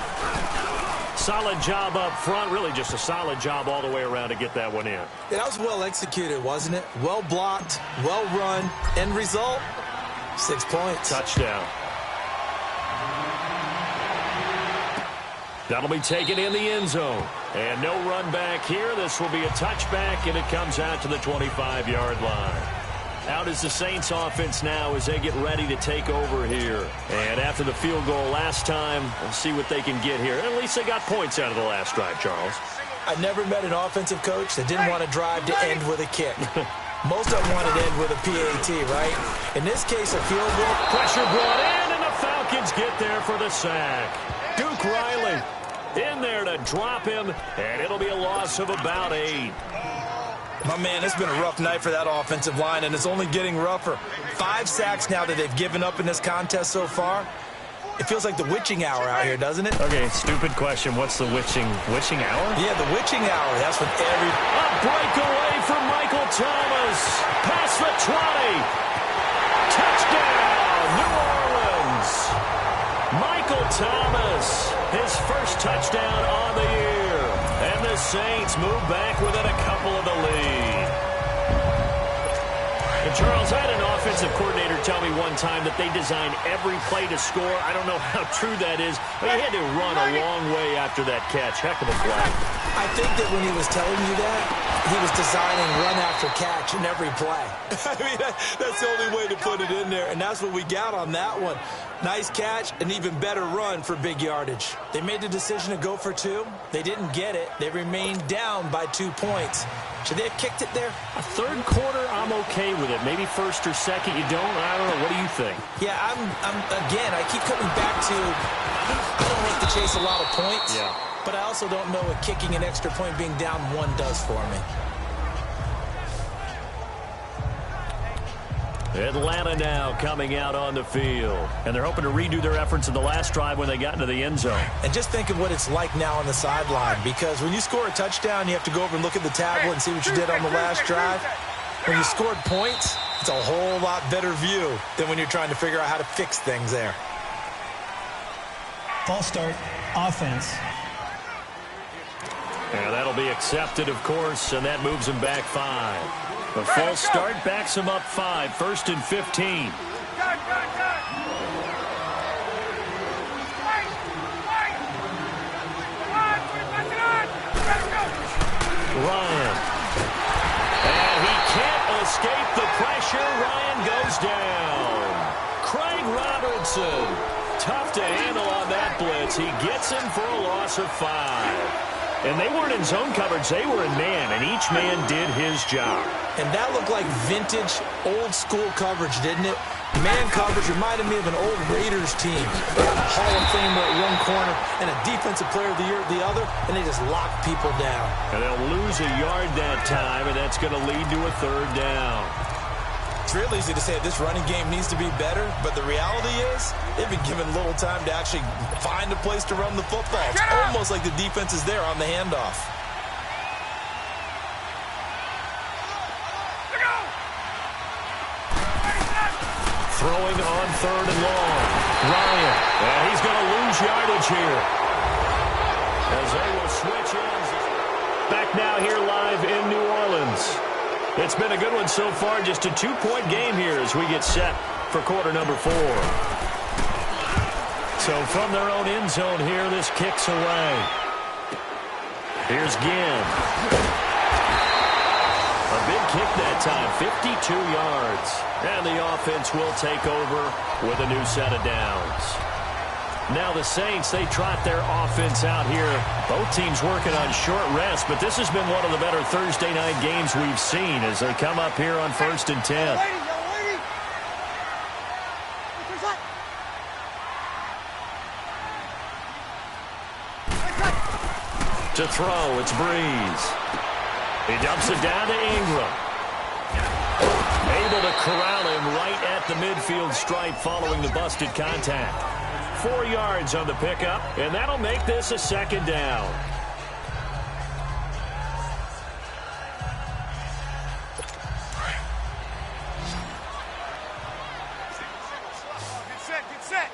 Solid job up front, really just a solid job all the way around to get that one in. Yeah, that was well executed, wasn't it? Well blocked, well run. End result, 6 points. Touchdown. That'll be taken in the end zone. And no run back here. This will be a touchback, and it comes out to the 25-yard line. Out is the Saints offense now as they get ready to take over here. And after the field goal last time, we'll see what they can get here. At least they got points out of the last drive, Charles. I never met an offensive coach that didn't want to drive to end with a kick. Most of them wanted to end with a PAT, right? In this case, a field goal. Pressure brought in, and the Falcons get there for the sack. Duke Riley in there to drop him, and it'll be a loss of about 8. My man, it's been a rough night for that offensive line, and it's only getting rougher. 5 sacks now that they've given up in this contest so far. It feels like the witching hour out here, doesn't it? Okay, stupid question. What's the witching hour? Yeah, the witching hour. That's what every... A breakaway from Michael Thomas. Past the 20. Touchdown, New Orleans. Michael Thomas, his first touchdown on the year. And the Saints move back within a couple of the lead. And Charles, I had an offensive coordinator tell me one time that they design every play to score. I don't know how true that is, but he had to run a long way after that catch. Heck of a play. I think that when he was telling you that, he was designing run after catch in every play. I mean, that's the only way to put it in there, and that's what we got on that one. Nice catch, an even better run for big yardage. They made the decision to go for 2. They didn't get it. They remained down by 2 points. Should they have kicked it there? A third quarter, I'm okay with it. Maybe first or second, you don't? I don't know. What do you think? Yeah, again, I keep coming back to, I don't like to chase a lot of points. Yeah. But I also don't know what kicking an extra point being down 1 does for me. Atlanta now coming out on the field. And they're hoping to redo their efforts in the last drive when they got into the end zone. And just think of what it's like now on the sideline. Because when you score a touchdown, you have to go over and look at the tablet and see what you did on the last drive. When you scored points, it's a whole lot better view than when you're trying to figure out how to fix things there. False start, offense. And that'll be accepted, of course, and that moves him back 5. The false start backs him up 5, 1st and 15. Ryan. And he can't escape the pressure. Ryan goes down. Craig Robertson. Tough to handle on that blitz. He gets him for a loss of 5. And they weren't in zone coverage. They were in man, and each man did his job. And that looked like vintage, old-school coverage, didn't it? Man coverage reminded me of an old Raiders team. They got a Hall of Famer at one corner and a Defensive Player of the Year at the other, and they just lock people down. And they'll lose a yard that time, and that's going to lead to a 3rd down. It's real easy to say this running game needs to be better, but the reality is they've been given little time to actually find a place to run the football. It's almost like the defense is there on the handoff. Throwing on 3rd and long. Ryan. And he's going to lose yardage here. As they will switch ends. Back now here live in New Orleans. It's been a good one so far. Just a 2-point game here as we get set for quarter number 4. So from their own end zone here, this kicks away. Here's Ginn. A big kick that time, 52 yards. And the offense will take over with a new set of downs. Now the Saints, they trot their offense out here. Both teams working on short rest, but this has been one of the better Thursday night games we've seen as they come up here on 1st and 10. To throw, it's Breeze. He dumps it down to Ingram. Able to corral him right at the midfield stripe following the busted contact. 4 yards on the pickup, and that'll make this a 2nd down. Get set.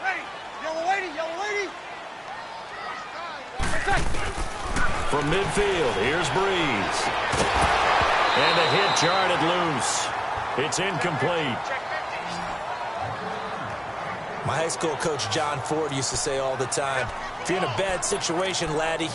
Ready. Yellow lady. From midfield, here's Breeze. And the hit jarred loose. It's incomplete. My high school coach, John Ford, used to say all the time, if you're in a bad situation, laddie,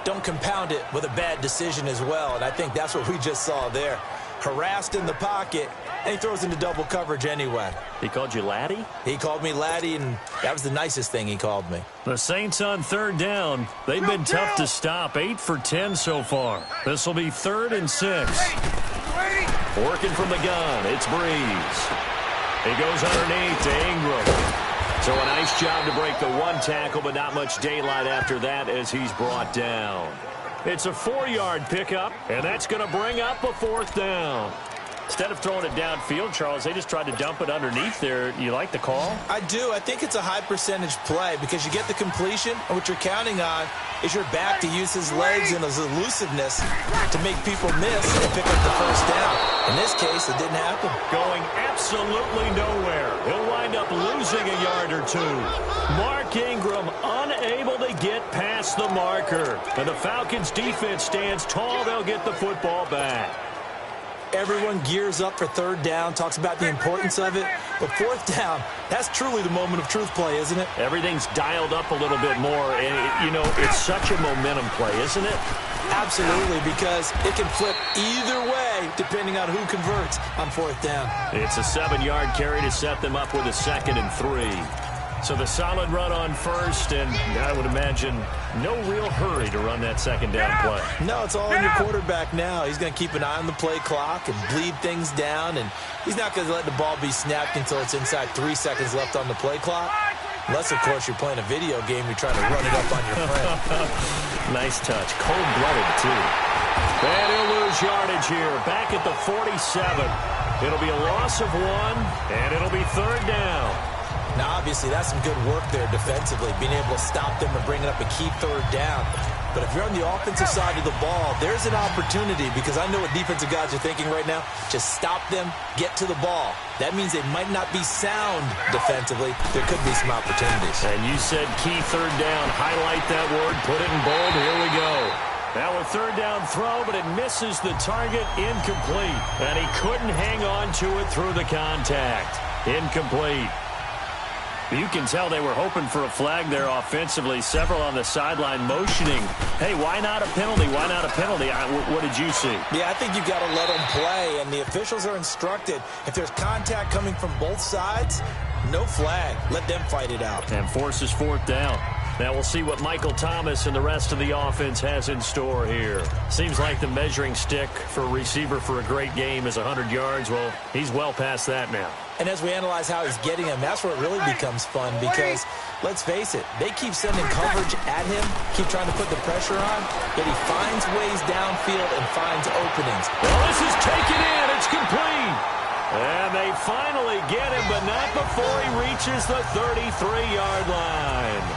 don't compound it with a bad decision as well. And I think that's what we just saw there. Harassed in the pocket, and he throws into double coverage anyway. He called you laddie? He called me laddie, and that was the nicest thing he called me. The Saints on 3rd down. They've been tough to stop. 8 for 10 so far. This will be 3rd and 6. Working from the gun, it's Breeze. He goes underneath to Ingram. So a nice job to break the 1 tackle, but not much daylight after that as he's brought down. It's a 4-yard pickup, and that's going to bring up a 4th down. Instead of throwing it downfield, Charles, they just tried to dump it underneath there. You like the call? I do. I think it's a high percentage play because you get the completion, and what you're counting on is your back to use his legs and his elusiveness to make people miss and pick up the 1st down. In this case, it didn't happen. Going absolutely nowhere. He'll wind up losing a yard or 2. Mark Ingram unable to get past the marker. And the Falcons defense stands tall. They'll get the football back. Everyone gears up for 3rd down, talks about the importance of it. But 4th down, that's truly the moment of truth play, isn't it? Everything's dialed up a little bit more. And, it's such a momentum play, isn't it? Absolutely, because it can flip either way depending on who converts on 4th down. It's a 7-yard carry to set them up with a 2nd and 3. So the solid run on 1st, and I would imagine no real hurry to run that 2nd down play. No, it's all on your quarterback now. He's going to keep an eye on the play clock and bleed things down, and he's not going to let the ball be snapped until it's inside 3 seconds left on the play clock. Unless, of course, you're playing a video game, you're trying to run it up on your friend. Nice touch. Cold-blooded, too. And he'll lose yardage here. Back at the 47. It'll be a loss of 1, and it'll be 3rd down. Now, obviously, that's some good work there defensively, being able to stop them and bringing up a key 3rd down. But if you're on the offensive side of the ball, there's an opportunity because I know what defensive guys are thinking right now. Just stop them, get to the ball. That means they might not be sound defensively. There could be some opportunities. And you said key 3rd down. Highlight that word. Put it in bold. Here we go. Now a 3rd down throw, but it misses the target. Incomplete. And he couldn't hang on to it through the contact. Incomplete. You can tell they were hoping for a flag there offensively. Several on the sideline motioning. Hey, why not a penalty? Why not a penalty? What did you see? Yeah, I think you've got to let them play, and the officials are instructed. If there's contact coming from both sides, no flag. Let them fight it out. And forces 4th down. Now we'll see what Michael Thomas and the rest of the offense has in store here. Seems like the measuring stick for a receiver for a great game is 100 yards. Well, he's well past that now. And as we analyze how he's getting them, that's where it really becomes fun because, let's face it, they keep sending coverage at him, keep trying to put the pressure on, yet he finds ways downfield and finds openings. Well, this is taken in. It's complete. And they finally get him, but not before he reaches the 33-yard line.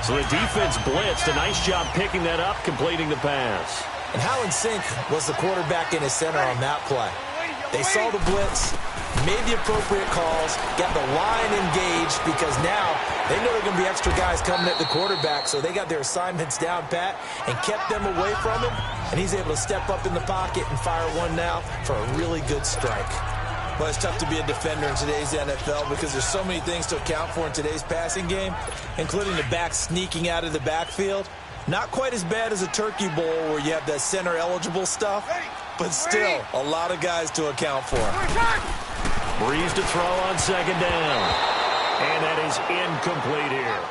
So the defense blitzed. A nice job picking that up, completing the pass. And how in sync was the quarterback in his center on that play? They saw the blitz, made the appropriate calls, got the line engaged because now they know there are going to be extra guys coming at the quarterback, so they got their assignments down pat and kept them away from him, and he's able to step up in the pocket and fire one now for a really good strike. Well, it's tough to be a defender in today's NFL because there's so many things to account for in today's passing game, including the back sneaking out of the backfield. Not quite as bad as a turkey bowl where you have that center-eligible stuff, but still a lot of guys to account for. Breeze to throw on 2nd down. And that is incomplete here.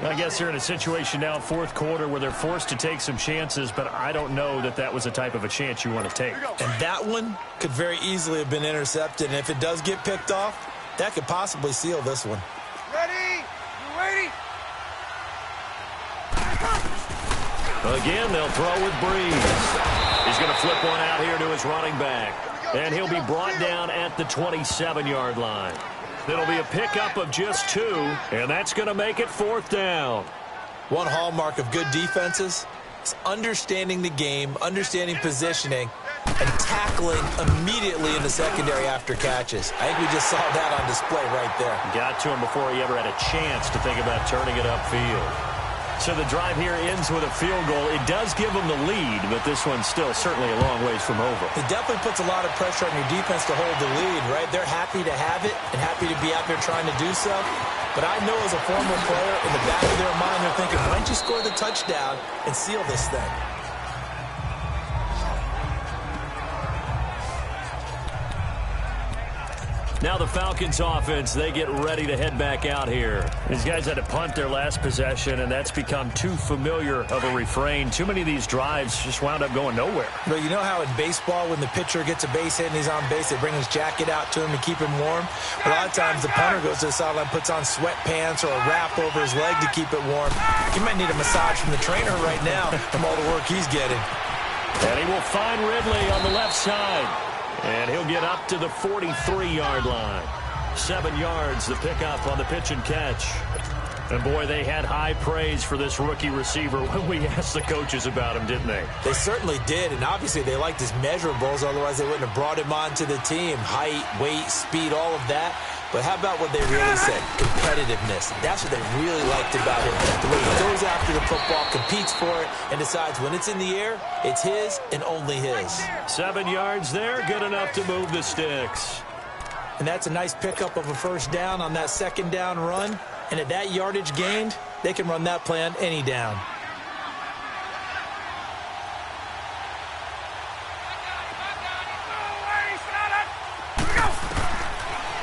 I guess they're in a situation now, fourth quarter, where they're forced to take some chances, but I don't know that that was the type of a chance you want to take. And that one could very easily have been intercepted, and if it does get picked off, that could possibly seal this one. Ready? You ready? Again, they'll throw with Breeze. He's going to flip one out here to his running back. And he'll be brought down at the 27-yard line. It'll be a pickup of just 2, and that's going to make it fourth down. One hallmark of good defenses is understanding the game, understanding positioning, and tackling immediately in the secondary after catches. I think we just saw that on display right there. Got to him before he ever had a chance to think about turning it upfield. So the drive here ends with a field goal. It does give them the lead, but this one's still certainly a long ways from over. It definitely puts a lot of pressure on your defense to hold the lead, right? They're happy to have it and happy to be out there trying to do so. But I know as a former player, in the back of their mind, they're thinking, why don't you score the touchdown and seal this thing? Now the Falcons offense, they get ready to head back out here. These guys had to punt their last possession, and that's become too familiar of a refrain. Too many of these drives just wound up going nowhere. But you know how in baseball, when the pitcher gets a base hit and he's on base, they bring his jacket out to him to keep him warm? A lot of times the punter goes to the sideline, puts on sweatpants or a wrap over his leg to keep it warm. He might need a massage from the trainer right now from all the work he's getting. And he will find Ridley on the left side. And he'll get up to the 43-yard line. 7 yards, the pickup on the pitch and catch. And, boy, they had high praise for this rookie receiver when we asked the coaches about him, didn't they? They certainly did, and obviously they liked his measurables. Otherwise, they wouldn't have brought him onto the team. Height, weight, speed, all of that. But how about what they really said? Competitiveness. That's what they really liked about him. The way he goes after the football, competes for it, and decides when it's in the air, it's his and only his. 7 yards there, good enough to move the sticks. And that's a nice pickup of a first down on that second down run. And at that yardage gained, they can run that play on any down.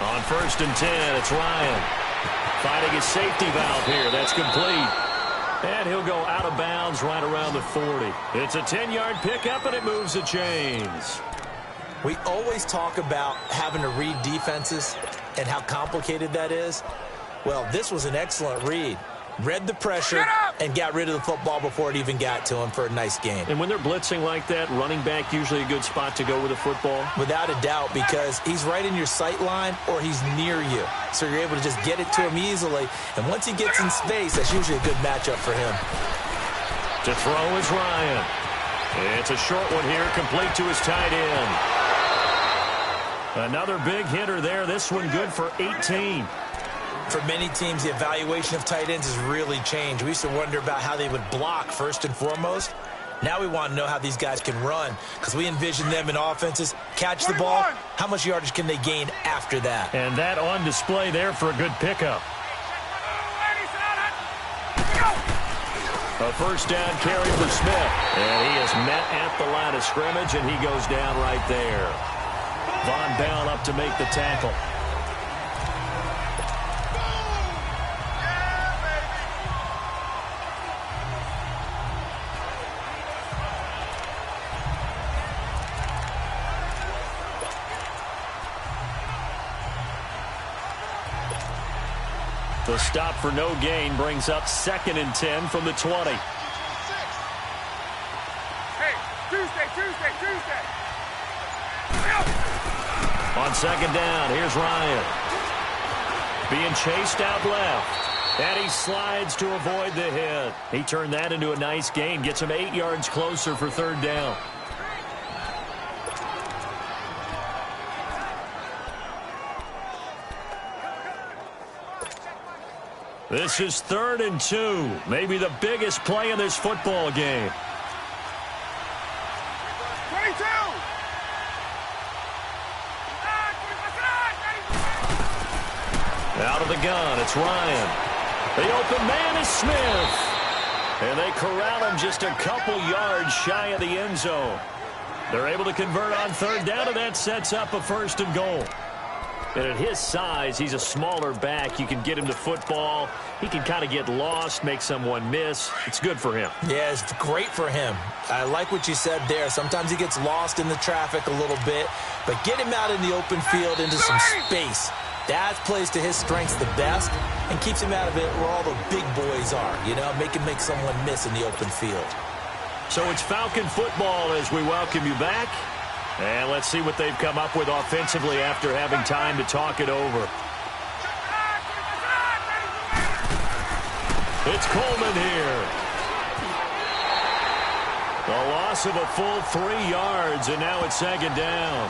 On 1st and 10, it's Ryan. Finding his safety valve here. That's complete. And he'll go out of bounds right around the 40. It's a 10-yard pickup, and it moves the chains. We always talk about having to read defenses and how complicated that is. Well, this was an excellent read. Read the pressure and got rid of the football before it even got to him for a nice gain. And when they're blitzing like that, running back usually a good spot to go with the football? Without a doubt, because he's right in your sight line or he's near you. So you're able to just get it to him easily. And once he gets in space, that's usually a good matchup for him. To throw is Ryan. It's a short one here, complete to his tight end. Another big hitter there. This one good for 18. For many teams, the evaluation of tight ends has really changed. We used to wonder about how they would block first and foremost. Now we want to know how these guys can run, because we envision them in offenses catch the ball. How much yardage can they gain after that? And that on display there for a good pickup. A first down carry for Smith. And he is met at the line of scrimmage, and he goes down right there. Von Bell up to make the tackle. The stop for no gain brings up 2nd and 10 from the 20. Hey, Tuesday. On 2nd down, here's Ryan. Being chased out left. And he slides to avoid the hit. He turned that into a nice gain. Gets him 8 yards closer for 3rd down. This is 3rd and 2. Maybe the biggest play in this football game. 22. Out of the gun, it's Ryan. The open man is Smith. And they corral him just a couple yards shy of the end zone. They're able to convert on 3rd down, and that sets up a 1st and goal. And at his size, he's a smaller back. You can get him to football. He can kind of get lost, make someone miss. It's good for him. Yeah, it's great for him. I like what you said there. Sometimes he gets lost in the traffic a little bit, but get him out in the open field into some space. That plays to his strengths the best and keeps him out of it where all the big boys are, you know, make someone miss in the open field. So it's Falcon football as we welcome you back. And let's see what they've come up with offensively after having time to talk it over. It's Coleman here. A loss of a full 3 yards, and now it's second down.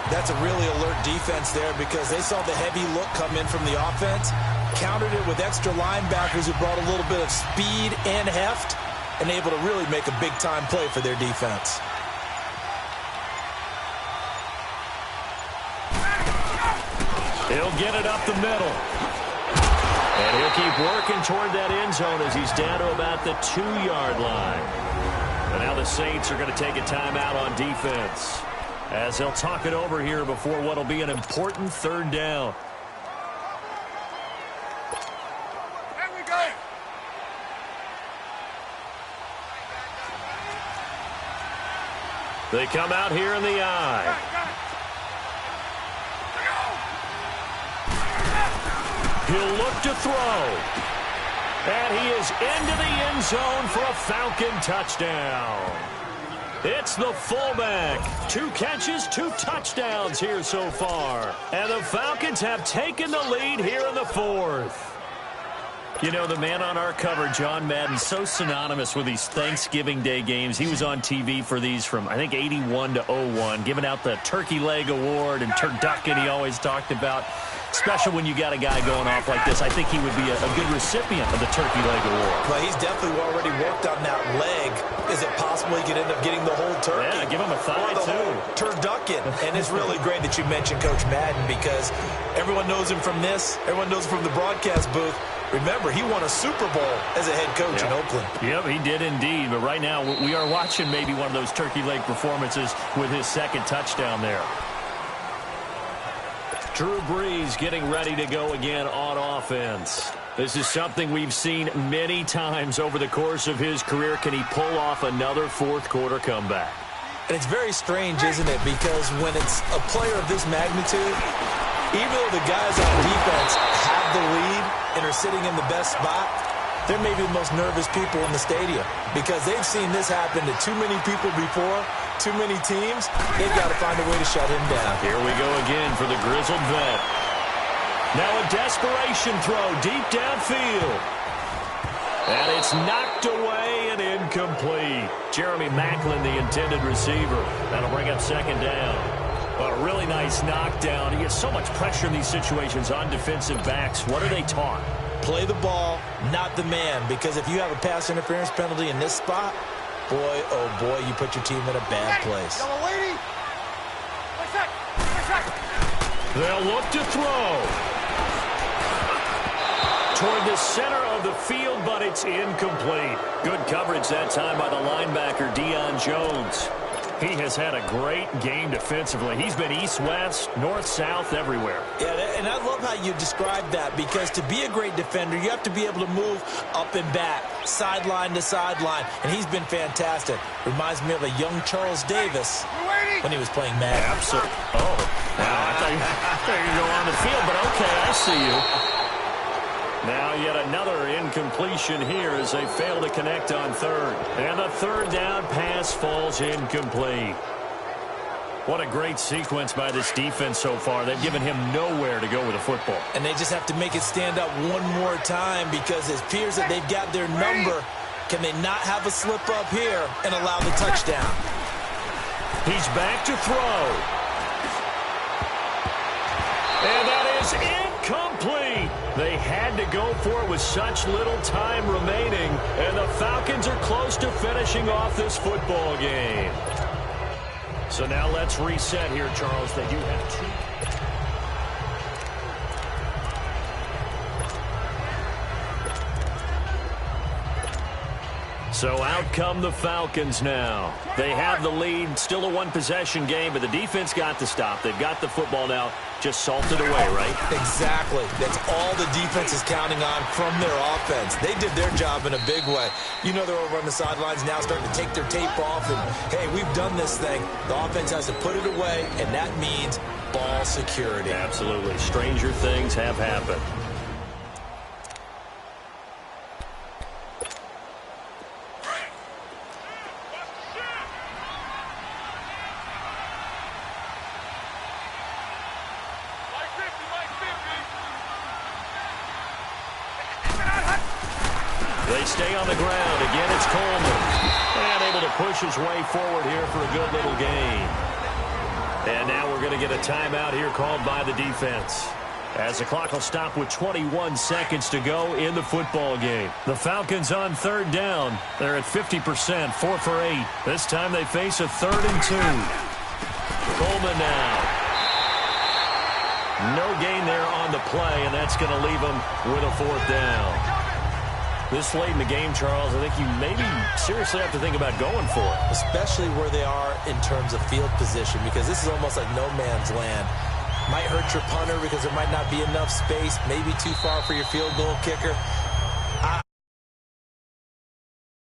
That's a really alert defense there because they saw the heavy look come in from the offense, countered it with extra linebackers who brought a little bit of speed and heft, and able to really make a big-time play for their defense. He'll get it up the middle. And he'll keep working toward that end zone as he's down to about the 2-yard line. And now the Saints are going to take a timeout on defense as they'll talk it over here before what will be an important third down. There we go. They come out here in the eye. He'll look to throw. And he is into the end zone for a Falcon touchdown. It's the fullback. 2 catches, 2 touchdowns here so far. And the Falcons have taken the lead here in the 4th. You know, the man on our cover, John Madden, so synonymous with these Thanksgiving Day games. He was on TV for these from, I think, 81 to 01, giving out the Turkey Leg Award and turducken he always talked about. Special when you got a guy going off like this. I think he would be a good recipient of the Turkey Leg Award. Well, he's definitely already worked on that leg. Is it possible he could end up getting the whole turkey? Yeah, give him a thigh, or the whole turducken. And it's really great that you mentioned Coach Madden because everyone knows him from this. Everyone knows him from the broadcast booth. Remember, he won a Super Bowl as a head coach in Oakland. Yep, he did indeed. But right now, we are watching maybe one of those turkey leg performances with his second touchdown there. Drew Brees getting ready to go again on offense. This is something we've seen many times over the course of his career. Can he pull off another fourth-quarter comeback? And it's very strange, isn't it? Because when it's a player of this magnitude, even though the guys on defense have the lead and are sitting in the best spot, they're maybe the most nervous people in the stadium because they've seen this happen to too many people before, too many teams. They've got to find a way to shut him down. Here we go again for the grizzled vet. Now a desperation throw deep downfield. And it's knocked away and incomplete. Jeremy Maclin, the intended receiver. That'll bring up second down. A really nice knockdown. He gets so much pressure in these situations on defensive backs. What are they taught? Play the ball, not the man. Because if you have a pass interference penalty in this spot, boy, oh boy, you put your team in a bad place. Yellow lady. They'll look to throw toward the center of the field, but it's incomplete. Good coverage that time by the linebacker, Deion Jones. He has had a great game defensively. He's been east-west, north-south, everywhere. Yeah, and I love how you describe that because to be a great defender, you have to be able to move up and back, sideline to sideline, and he's been fantastic. Reminds me of a young Charles Davis when he was playing Madden. Absolutely. Oh, wow, I thought you were going on the field, but okay, I see you. Now yet another incompletion here as they fail to connect on third. And the third down pass falls incomplete. What a great sequence by this defense so far. They've given him nowhere to go with the football. And they just have to make it stand up one more time because it appears that they've got their number. Can they not have a slip up here and allow the touchdown? He's back to throw. And that is incomplete. They had to go for it with such little time remaining, and the Falcons are close to finishing off this football game. So now let's reset here, Charles. They do have two. So out come the Falcons now. They have the lead, still a one-possession game, but the defense got the stop. They've got the football now, just salted away, right? Exactly. That's all the defense is counting on from their offense. They did their job in a big way. You know they're over on the sidelines now starting to take their tape off, and, hey, we've done this thing. The offense has to put it away, and that means ball security. Absolutely. Stranger things have happened. They stay on the ground. Again, it's Coleman. And able to push his way forward here for a good little gain. And now we're going to get a timeout here called by the defense, as the clock will stop with 21 seconds to go in the football game. The Falcons on third down. They're at 50%, 4 for 8. This time they face a 3rd and 2. Coleman now. No gain there on the play, and that's going to leave them with a 4th down. This late in the game, Charles, I think you maybe seriously have to think about going for it. Especially where they are in terms of field position, because this is almost like no man's land. Might hurt your punter because there might not be enough space, maybe too far for your field goal kicker.